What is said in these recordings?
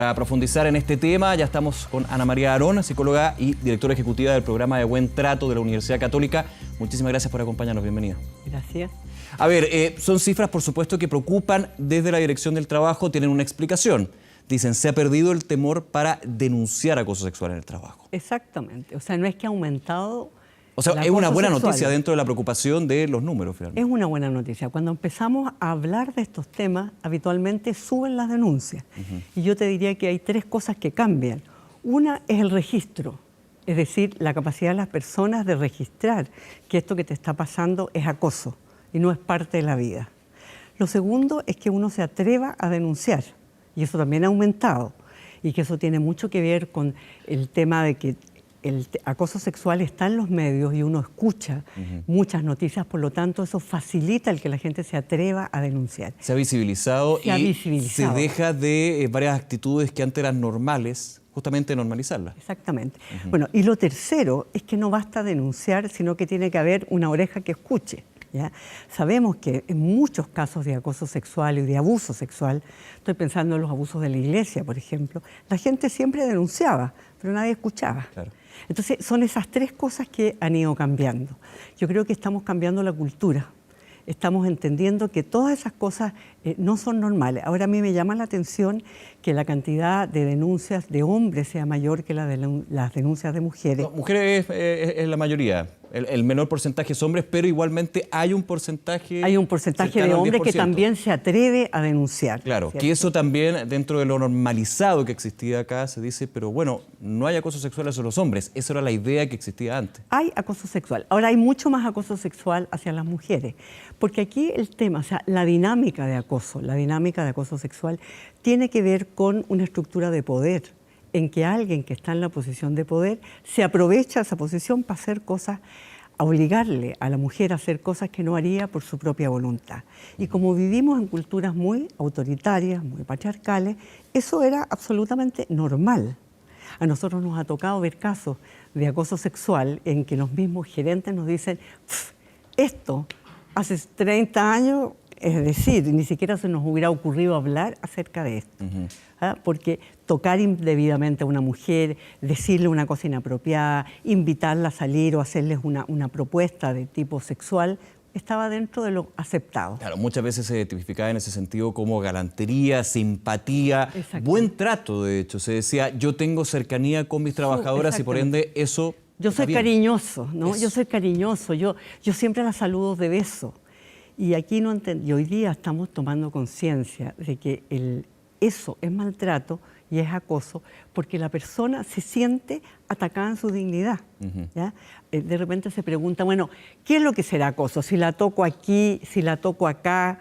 Para profundizar en este tema, ya estamos con Ana María Arón, psicóloga y directora ejecutiva del programa de Buen Trato de la Universidad Católica. Muchísimas gracias por acompañarnos, bienvenida. Gracias. A ver, son cifras, por supuesto, que preocupan desde la Dirección del Trabajo, tienen una explicación. Dicen, se ha perdido el temor para denunciar acoso sexual en el trabajo. Exactamente, o sea, no es que ha aumentado. O sea, es una buena sexual. noticia dentro de la preocupación de los números, finalmente. Es una buena noticia. Cuando empezamos a hablar de estos temas, habitualmente suben las denuncias. Y yo te diría que hay tres cosas que cambian. Una es el registro, es decir, la capacidad de las personas de registrar que esto que te está pasando es acoso y no es parte de la vida. Lo segundo es que uno se atreva a denunciar, y eso también ha aumentado, y que eso tiene mucho que ver con el tema de que el acoso sexual está en los medios y uno escucha muchas noticias, por lo tanto eso facilita el que la gente se atreva a denunciar. Se ha visibilizado se deja de varias actitudes que antes eran normales, justamente normalizarlas. Exactamente. Bueno, y lo tercero es que no basta denunciar, sino que tiene que haber una oreja que escuche. ¿Ya? Sabemos que en muchos casos de acoso sexual y de abuso sexual, estoy pensando en los abusos de la iglesia, por ejemplo, la gente siempre denunciaba, pero nadie escuchaba. Claro. Entonces, son esas tres cosas que han ido cambiando. Yo creo que estamos cambiando la cultura. Estamos entendiendo que todas esas cosas no son normales. Ahora a mí me llama la atención que la cantidad de denuncias de hombres sea mayor que la de las denuncias de mujeres. No, mujeres es la mayoría. El menor porcentaje es hombres, pero igualmente hay un porcentaje... Hay un porcentaje de hombres que también se atreve a denunciar. Claro, ¿cierto? que eso también, dentro de lo normalizado que existía acá, se dice, pero bueno, no hay acoso sexual hacia los hombres. Esa era la idea que existía antes. Hay acoso sexual. Ahora hay mucho más acoso sexual hacia las mujeres. Porque aquí el tema, o sea, la dinámica de acoso sexual, tiene que ver con una estructura de poder, en que alguien que está en la posición de poder se aprovecha esa posición para hacer cosas, a obligarle a la mujer a hacer cosas que no haría por su propia voluntad. Y como vivimos en culturas muy autoritarias, muy patriarcales, eso era absolutamente normal. A nosotros nos ha tocado ver casos de acoso sexual en que los mismos gerentes nos dicen, esto hace 30 años, es decir, ni siquiera se nos hubiera ocurrido hablar acerca de esto. ¿Ah? Porque tocar indebidamente a una mujer, decirle una cosa inapropiada, invitarla a salir o hacerles una propuesta de tipo sexual, estaba dentro de lo aceptado. Claro, muchas veces se tipificaba en ese sentido como galantería, simpatía, buen trato, de hecho. Se decía, yo tengo cercanía con mis trabajadoras y por ende eso... Yo soy cariñoso, ¿no? Yo soy cariñoso, yo siempre las saludo de beso. Y aquí no y hoy día estamos tomando conciencia de que eso es maltrato y es acoso porque la persona se siente atacada en su dignidad. ¿Ya? De repente se pregunta, bueno, ¿qué es lo que será acoso? Si la toco aquí, si la toco acá.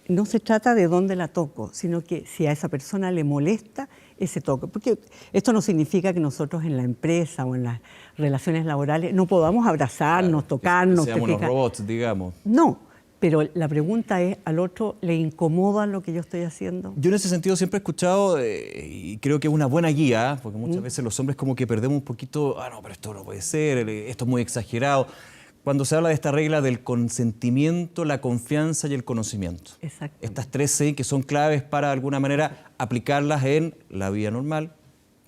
No se trata de dónde la toco, sino que si a esa persona le molesta ese toque. Porque esto no significa que nosotros en la empresa o en las relaciones laborales no podamos abrazarnos, tocarnos. Que seamos unos robots, digamos. No, pero la pregunta es, ¿al otro le incomoda lo que yo estoy haciendo? Yo en ese sentido siempre he escuchado, y creo que es una buena guía, porque muchas veces los hombres como que perdemos un poquito, no, pero esto no puede ser, esto es muy exagerado. Cuando se habla de esta regla del consentimiento, la confianza y el conocimiento. Exacto. Estas tres C que son claves para, de alguna manera, aplicarlas en la vida normal,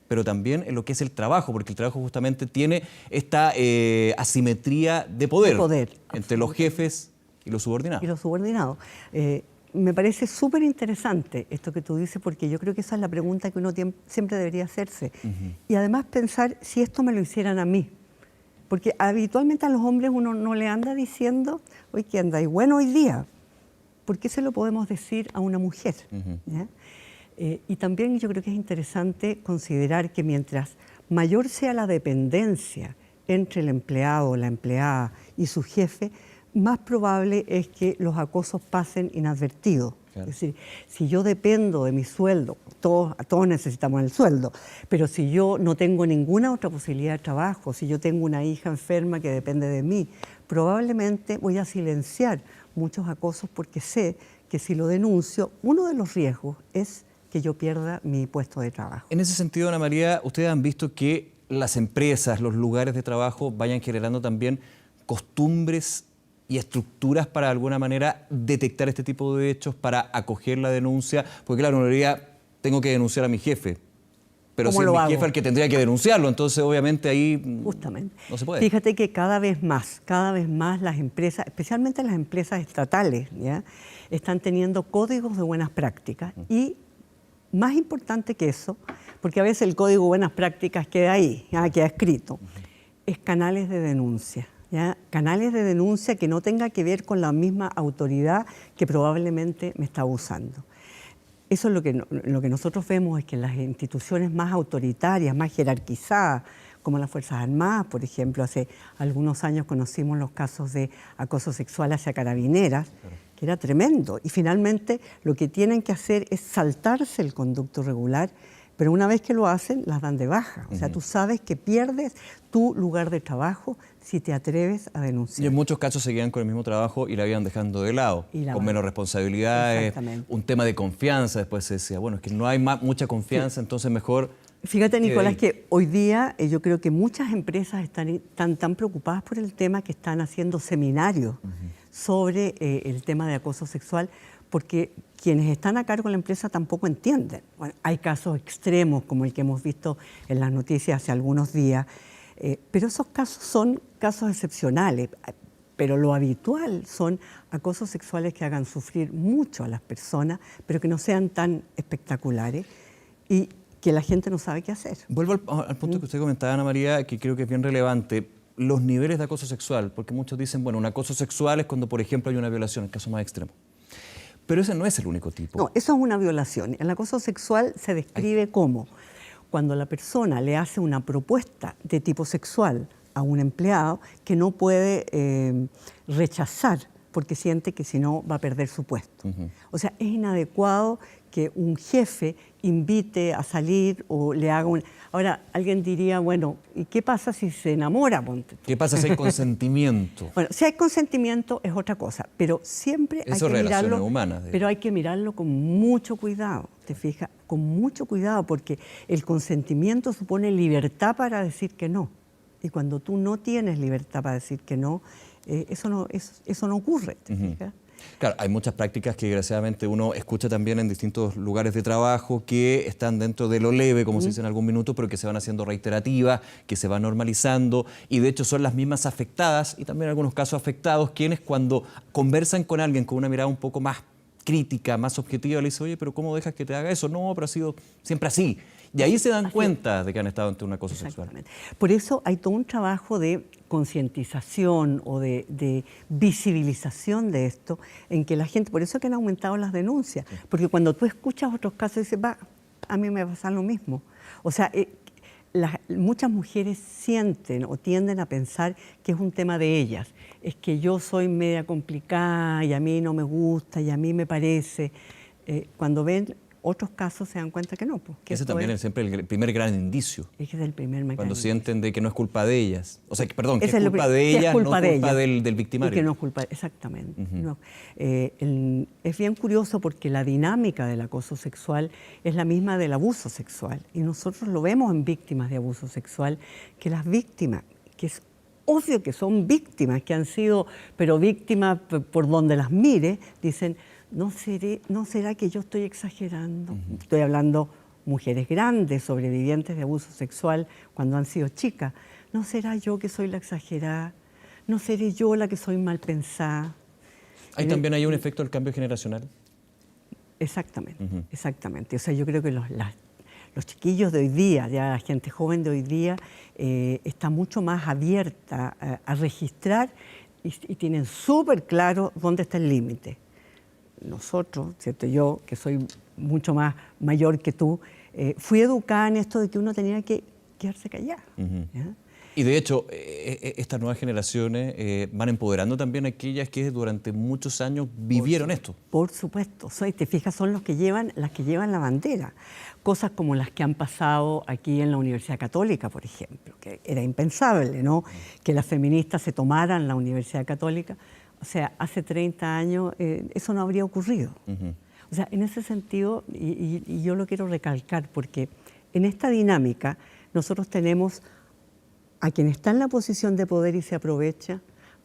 pero también en lo que es el trabajo, porque el trabajo justamente tiene esta asimetría de poder entre los jefes y los subordinados. Y los subordinados. Me parece súper interesante esto que tú dices, porque yo creo que esa es la pregunta que uno siempre debería hacerse. Y además pensar si esto me lo hicieran a mí. Porque habitualmente a los hombres uno no le anda diciendo, oye, ¿qué anda? Y bueno, hoy día, ¿por qué se lo podemos decir a una mujer? ¿Ya? Y también yo creo que es interesante considerar que mientras mayor sea la dependencia entre el empleado o la empleada y su jefe, más probable es que los acosos pasen inadvertidos. Claro. Es decir, si yo dependo de mi sueldo, todos necesitamos el sueldo, pero si yo no tengo ninguna otra posibilidad de trabajo, si yo tengo una hija enferma que depende de mí, probablemente voy a silenciar muchos acosos porque sé que si lo denuncio, uno de los riesgos es que yo pierda mi puesto de trabajo. En ese sentido, Ana María, ustedes han visto que las empresas, los lugares de trabajo vayan generando también costumbres y estructuras para de alguna manera detectar este tipo de hechos, para acoger la denuncia, porque claro, uno diría, Claro. tengo que denunciar a mi jefe. Pero ¿Cómo si es lo mi hago? jefe el que tendría que denunciarlo, entonces obviamente ahí Justamente. no se puede. Fíjate que cada vez más las empresas, especialmente las empresas estatales, ¿ya?, están teniendo códigos de buenas prácticas. Y más importante que eso, porque a veces el código de buenas prácticas queda ahí, ¿ya?, queda escrito, es canales de denuncia. ¿Ya? Canales de denuncia que no tenga que ver con la misma autoridad que probablemente me está abusando. Eso es lo que nosotros vemos, es que las instituciones más autoritarias, más jerarquizadas, como las Fuerzas Armadas, por ejemplo, hace algunos años conocimos los casos de acoso sexual hacia carabineras, que era tremendo. Y finalmente lo que tienen que hacer es saltarse el conducto regular, pero una vez que lo hacen, las dan de baja. O sea, tú sabes que pierdes tu lugar de trabajo si te atreves a denunciar. Y en muchos casos seguían con el mismo trabajo y la iban dejando de lado, con menos responsabilidades, un tema de confianza. Después se decía, bueno, es que no hay mucha confianza, entonces mejor... Fíjate, Nicolás, que hoy día yo creo que muchas empresas están tan preocupadas por el tema que están haciendo seminarios sobre el tema de acoso sexual, porque quienes están a cargo de la empresa tampoco entienden. Bueno, hay casos extremos, como el que hemos visto en las noticias hace algunos días, pero esos casos son casos excepcionales. Pero lo habitual son acosos sexuales que hagan sufrir mucho a las personas, pero que no sean tan espectaculares y que la gente no sabe qué hacer. Vuelvo al punto que usted comentaba, Ana María, que creo que es bien relevante, los niveles de acoso sexual, porque muchos dicen, bueno, un acoso sexual es cuando, por ejemplo, hay una violación, el caso más extremo. Pero ese no es el único tipo. No, eso es una violación. El acoso sexual se describe como cuando la persona le hace una propuesta de tipo sexual a un empleado que no puede rechazar porque siente que si no va a perder su puesto. O sea, es inadecuado que un jefe invite a salir o le haga un... Ahora, alguien diría, bueno, ¿y qué pasa si se enamora? ¿Qué pasa si hay consentimiento? Bueno, si hay consentimiento es otra cosa, pero siempre hay que mirarlo, humanas, pero hay que mirarlo con mucho cuidado, ¿te fijas? Con mucho cuidado, porque el consentimiento supone libertad para decir que no. Y cuando tú no tienes libertad para decir que no, eso no ocurre, ¿te fijas? Claro, hay muchas prácticas que desgraciadamente uno escucha también en distintos lugares de trabajo que están dentro de lo leve, como se dice en algún minuto, pero que se van haciendo reiterativas, que se van normalizando y de hecho son las mismas afectadas y también en algunos casos afectados quienes cuando conversan con alguien con una mirada un poco más crítica, más objetiva, le dicen, oye, pero ¿cómo dejas que te haga eso? No, pero ha sido siempre así. Y ahí se dan cuenta de que han estado ante un acoso sexual. Por eso hay todo un trabajo de concientización o de visibilización de esto, en que la gente, por eso es que han aumentado las denuncias, porque cuando tú escuchas otros casos dices, va, a mí me pasa lo mismo. O sea, muchas mujeres sienten o tienden a pensar que es un tema de ellas, es que yo soy media complicada y a mí no me gusta y a mí me parece, cuando ven otros casos se dan cuenta que no. Pues, que ese también es siempre el primer gran indicio. Es que es el primer gran cuando indicio. Sienten de que no es culpa de ellas. O sea, perdón, que es culpa de ellas, no culpa del victimario. Y que no es culpa, exactamente. No. Es bien curioso porque la dinámica del acoso sexual es la misma del abuso sexual. Y nosotros lo vemos en víctimas de abuso sexual, que las víctimas, que es obvio que son víctimas, que han sido, pero víctimas por donde las mire, dicen, ¿no será que yo estoy exagerando? Estoy hablando mujeres grandes, sobrevivientes de abuso sexual cuando han sido chicas. ¿No será yo que soy la exagerada? ¿No seré yo la que soy mal pensada? ¿Hay también hay un efecto del cambio generacional? Exactamente, exactamente. O sea, yo creo que los chiquillos de hoy día, ya la gente joven de hoy día, está mucho más abierta a registrar y tienen súper claro dónde está el límite. Nosotros, ¿cierto? Yo, que soy mucho más mayor que tú, fui educada en esto de que uno tenía que quedarse callado. Y de hecho, estas nuevas generaciones van empoderando también a aquellas que durante muchos años vivieron esto. Por supuesto, te fijas, son las que llevan la bandera. Cosas como las que han pasado aquí en la Universidad Católica, por ejemplo, que era impensable, ¿no? Que las feministas se tomaran la Universidad Católica. O sea, hace 30 años eso no habría ocurrido. O sea, en ese sentido, y yo lo quiero recalcar, porque en esta dinámica nosotros tenemos a quien está en la posición de poder y se aprovecha,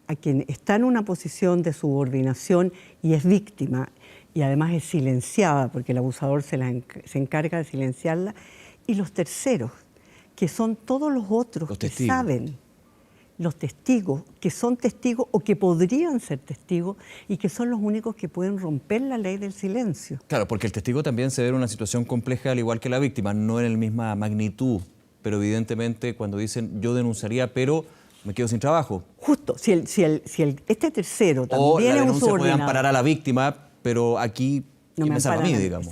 a quien está en una posición de subordinación y es víctima, y además es silenciada, porque el abusador se encarga de silenciarla, y los terceros, que son todos los otros que saben, los testigos, que son testigos o que podrían ser testigos y que son los únicos que pueden romper la ley del silencio. Claro, porque el testigo también se ve en una situación compleja al igual que la víctima, no en la misma magnitud, pero evidentemente cuando dicen yo denunciaría, pero me quedo sin trabajo. Justo, este tercero también o la es un denuncia puede subordinado. amparar a la víctima, pero aquí No ¿quién me me salva a mí, amparan digamos?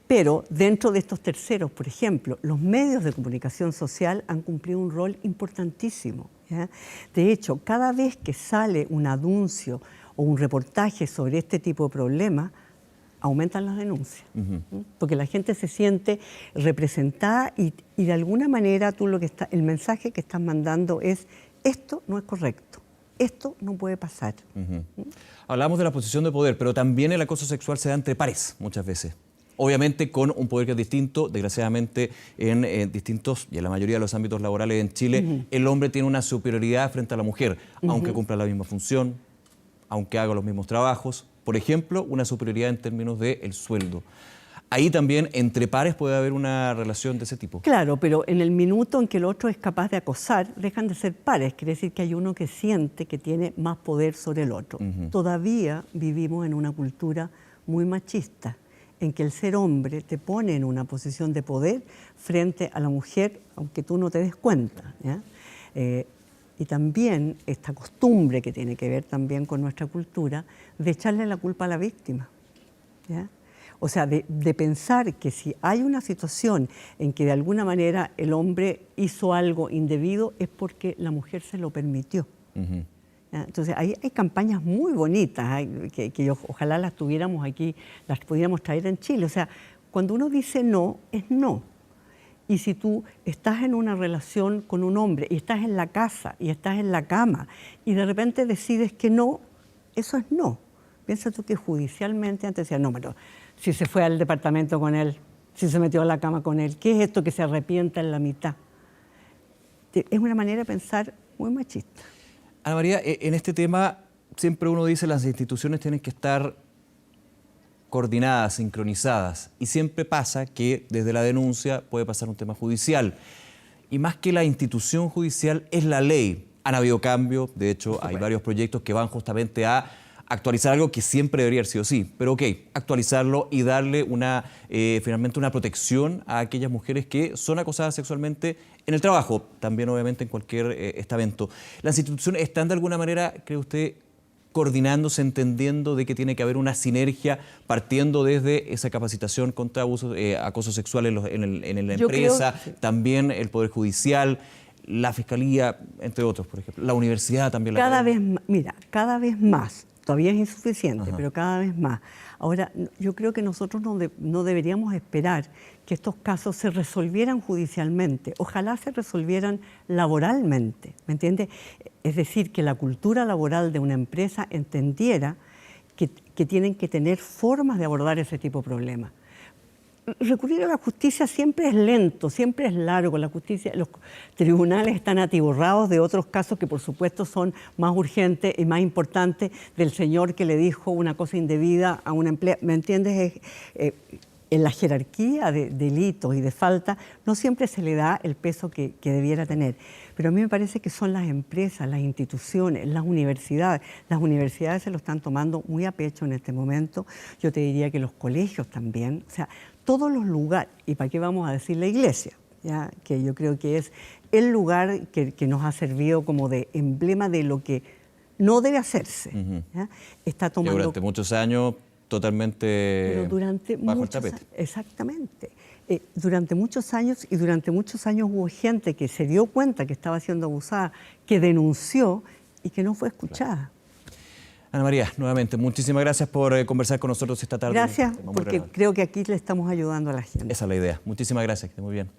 Pero dentro de estos terceros, por ejemplo, los medios de comunicación social han cumplido un rol importantísimo, ¿ya? De hecho, cada vez que sale un anuncio o un reportaje sobre este tipo de problemas, aumentan las denuncias. Porque la gente se siente representada y de alguna manera tú el mensaje que estás mandando es: esto no es correcto, esto no puede pasar. Hablamos de la posición de poder, pero también el acoso sexual se da entre pares muchas veces. Obviamente con un poder que es distinto, desgraciadamente en distintos y en la mayoría de los ámbitos laborales en Chile, el hombre tiene una superioridad frente a la mujer, aunque cumpla la misma función, aunque haga los mismos trabajos. Por ejemplo, una superioridad en términos del sueldo. Ahí también entre pares puede haber una relación de ese tipo. Claro, pero en el minuto en que el otro es capaz de acosar, dejan de ser pares. Quiere decir que hay uno que siente que tiene más poder sobre el otro. Todavía vivimos en una cultura muy machista, en que el ser hombre te pone en una posición de poder frente a la mujer, aunque tú no te des cuenta, ¿ya? Y también esta costumbre que tiene que ver también con nuestra cultura de echarle la culpa a la víctima, ¿ya? O sea, de pensar que si hay una situación en que de alguna manera el hombre hizo algo indebido es porque la mujer se lo permitió. Entonces, hay campañas muy bonitas que ojalá las tuviéramos aquí, las pudiéramos traer en Chile. O sea, cuando uno dice no, es no. Y si tú estás en una relación con un hombre y estás en la casa y estás en la cama y de repente decides que no, eso es no. Piensa tú que judicialmente antes decían, no, pero si se fue al departamento con él, si se metió a la cama con él, ¿qué es esto que se arrepienta en la mitad? Es una manera de pensar muy machista. Ana María, en este tema siempre uno dice las instituciones tienen que estar coordinadas, sincronizadas, y siempre pasa que desde la denuncia puede pasar un tema judicial. Y más que la institución judicial es la ley. Han habido cambios, de hecho hay varios proyectos que van justamente a actualizar algo que siempre debería haber sido así. Pero ok, actualizarlo y darle finalmente una protección a aquellas mujeres que son acosadas sexualmente en el trabajo, también obviamente en cualquier estamento. ¿Las instituciones están de alguna manera, cree usted, coordinándose, entendiendo de que tiene que haber una sinergia partiendo desde esa capacitación contra abusos, acoso sexual en la empresa, también el Poder Judicial, la Fiscalía, entre otros, por ejemplo, la universidad también? Cada vez más. Todavía es insuficiente, pero cada vez más. Ahora, yo creo que nosotros no deberíamos esperar que estos casos se resolvieran judicialmente. Ojalá se resolvieran laboralmente, ¿me entiende? Es decir, que la cultura laboral de una empresa entendiera que tienen que tener formas de abordar ese tipo de problemas. Recurrir a la justicia siempre es lento, siempre es largo. La justicia, los tribunales están atiborrados de otros casos que por supuesto son más urgentes y más importantes, del señor que le dijo una cosa indebida a una empleada. ¿Me entiendes? En la jerarquía de delitos y de faltas no siempre se le da el peso que debiera tener. Pero a mí me parece que son las empresas, las instituciones, las universidades. Las universidades se lo están tomando muy a pecho en este momento. Yo te diría que los colegios también. O sea, todos los lugares, y para qué vamos a decir la iglesia, ¿ya? Que yo creo que es el lugar que nos ha servido como de emblema de lo que no debe hacerse. ¿Ya? Está tomando... durante muchos años totalmente bajo el tapete. Exactamente. Durante muchos años hubo gente que se dio cuenta que estaba siendo abusada, que denunció y que no fue escuchada. Ana María, nuevamente, muchísimas gracias por conversar con nosotros esta tarde. Gracias, porque creo que aquí le estamos ayudando a la gente. Esa es la idea. Muchísimas gracias, que esté muy bien.